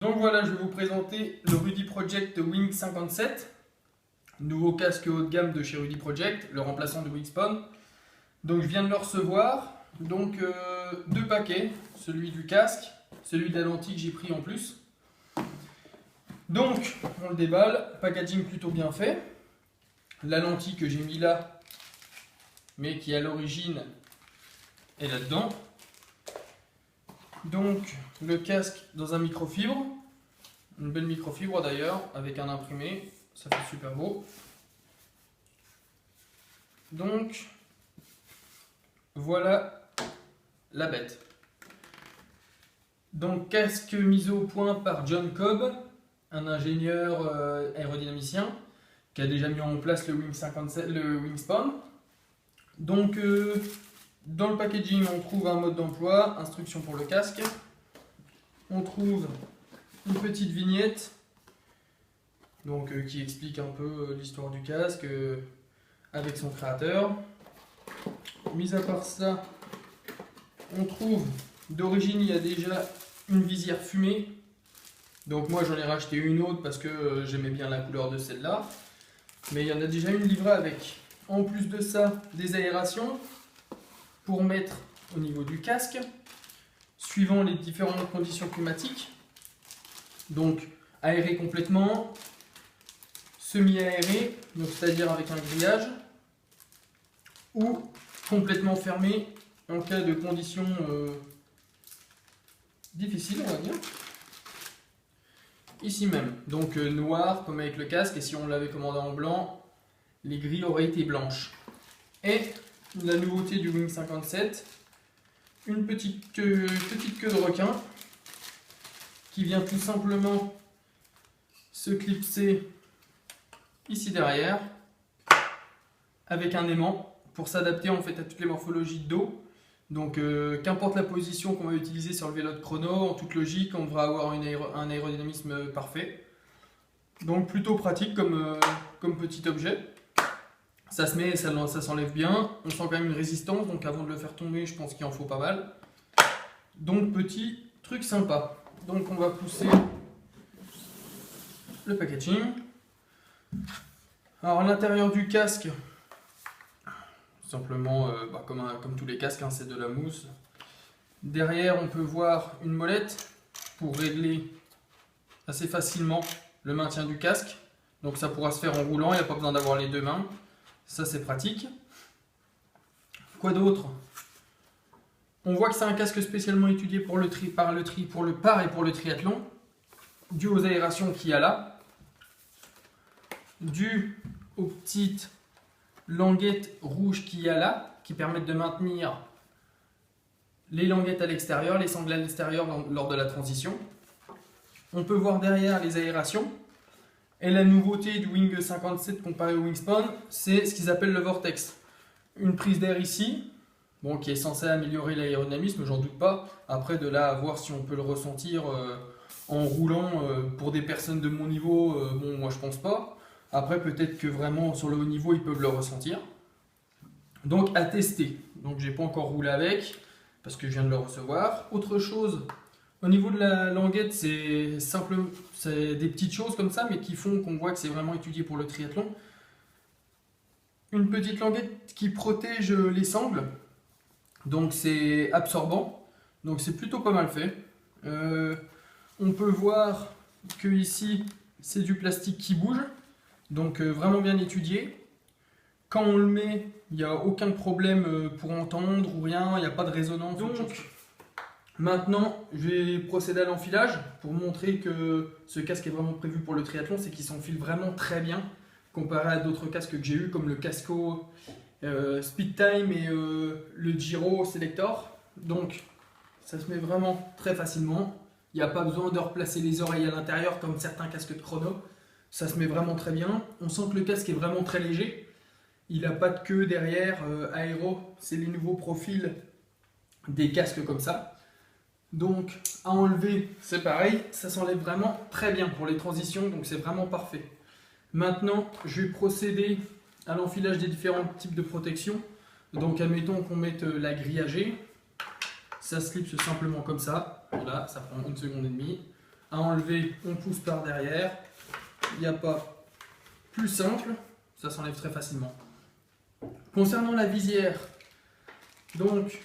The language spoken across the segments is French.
Donc voilà, je vais vous présenter le Rudy Project Wing 57, nouveau casque haut de gamme de chez Rudy Project, le remplaçant de Wingspan. Donc je viens de le recevoir, donc deux paquets, celui du casque, celui de la lentille que j'ai pris en plus. Donc on le déballe, packaging plutôt bien fait. La lentille que j'ai mis là, mais qui à l'origine est là-dedans. Donc le casque dans un microfibre, une belle microfibre d'ailleurs, avec un imprimé, ça fait super beau. Donc voilà la bête. Donc casque mis au point par John Cobb, un ingénieur aérodynamicien qui a déjà mis en place le Wingspan. Donc dans le packaging, on trouve un mode d'emploi, instruction pour le casque. On trouve une petite vignette donc, qui explique un peu l'histoire du casque avec son créateur. Mis à part ça, on trouve d'origine, il y a déjà une visière fumée. Donc moi j'en ai racheté une autre parce que j'aimais bien la couleur de celle-là. Mais il y en a déjà une livrée avec, en plus de ça, des aérations pour mettre au niveau du casque, suivant les différentes conditions climatiques. Donc aéré complètement, semi-aéré, c'est-à-dire avec un grillage, ou complètement fermé en cas de conditions difficiles, on va dire. Ici même, donc noir comme avec le casque, et si on l'avait commandé en blanc, les grilles auraient été blanches. Et la nouveauté du Wing 57, une petite queue de requin qui vient tout simplement se clipser ici derrière avec un aimant pour s'adapter en fait à toutes les morphologies de dos. Donc qu'importe la position qu'on va utiliser sur le vélo de chrono, en toute logique on devra avoir un aérodynamisme parfait. Donc plutôt pratique comme petit objet. Ça se met, ça s'enlève bien, on sent quand même une résistance, donc avant de le faire tomber, je pense qu'il en faut pas mal. Donc petit truc sympa. Donc on va pousser le packaging. Alors à l'intérieur du casque, simplement comme tous les casques, hein, c'est de la mousse. Derrière on peut voir une molette pour régler assez facilement le maintien du casque. Donc ça pourra se faire en roulant, il n'y a pas besoin d'avoir les deux mains. Ça c'est pratique. Quoi d'autre? On voit que c'est un casque spécialement étudié pour le par et pour le triathlon, dû aux aérations qu'il y a là, dû aux petites languettes rouges qu'il y a là, qui permettent de maintenir les languettes à l'extérieur, les sangles à l'extérieur lors de la transition. On peut voir derrière les aérations. Et la nouveauté du Wing 57 comparé au Wingspan, c'est ce qu'ils appellent le vortex. Une prise d'air ici, bon, qui est censée améliorer l'aérodynamisme, j'en doute pas. Après, de là à voir si on peut le ressentir en roulant pour des personnes de mon niveau, bon, moi je pense pas. Après, peut-être que vraiment sur le haut niveau, ils peuvent le ressentir. Donc à tester. Donc j'ai pas encore roulé avec, parce que je viens de le recevoir. Autre chose, au niveau de la languette, c'est des petites choses comme ça, mais qui font qu'on voit que c'est vraiment étudié pour le triathlon. Une petite languette qui protège les sangles, donc c'est absorbant, donc c'est plutôt pas mal fait. On peut voir que ici c'est du plastique qui bouge, donc vraiment bien étudié. Quand on le met, il n'y a aucun problème pour entendre ou rien, il n'y a pas de résonance. Donc maintenant, je vais procéder à l'enfilage pour montrer que ce casque est vraiment prévu pour le triathlon, c'est qu'il s'enfile vraiment très bien comparé à d'autres casques que j'ai eu comme le Casco Speed Time et le Giro Selector. Donc ça se met vraiment très facilement, il n'y a pas besoin de replacer les oreilles à l'intérieur comme certains casques de chrono, ça se met vraiment très bien. On sent que le casque est vraiment très léger, il n'a pas de queue derrière, aéro, c'est les nouveaux profils des casques comme ça. Donc à enlever, c'est pareil, ça s'enlève vraiment très bien pour les transitions, donc c'est vraiment parfait. Maintenant, je vais procéder à l'enfilage des différents types de protection. Donc admettons qu'on mette la grille AG, ça se clipse simplement comme ça, voilà, ça prend 1 seconde et demie. à enlever, on pousse par derrière. Il n'y a pas plus simple, ça s'enlève très facilement. Concernant la visière, donc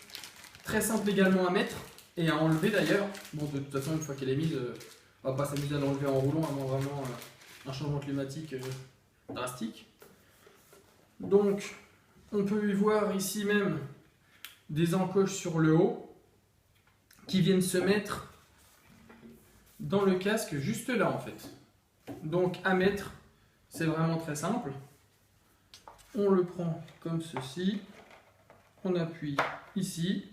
très simple également à mettre et à enlever d'ailleurs. Bon, de toute façon, une fois qu'elle est mise, on va pas s'amuser à l'enlever en roulant avant vraiment un changement climatique drastique. Donc, on peut y voir ici même des encoches sur le haut qui viennent se mettre dans le casque juste là en fait. Donc à mettre, c'est vraiment très simple. On le prend comme ceci, on appuie ici,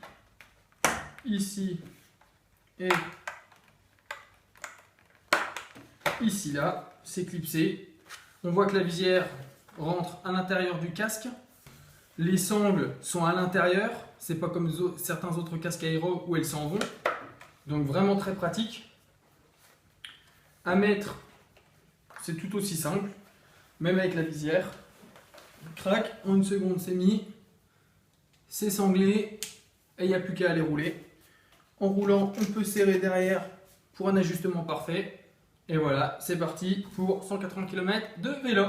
ici et ici là, c'est clipsé. On voit que la visière rentre à l'intérieur du casque. Les sangles sont à l'intérieur, c'est pas comme certains autres casques aéro où elles s'en vont. Donc vraiment très pratique. À mettre, c'est tout aussi simple, même avec la visière. Crac, en une seconde c'est mis, c'est sanglé et il n'y a plus qu'à aller rouler. En roulant, on peut serrer derrière pour un ajustement parfait. Et voilà, c'est parti pour 180 km de vélo.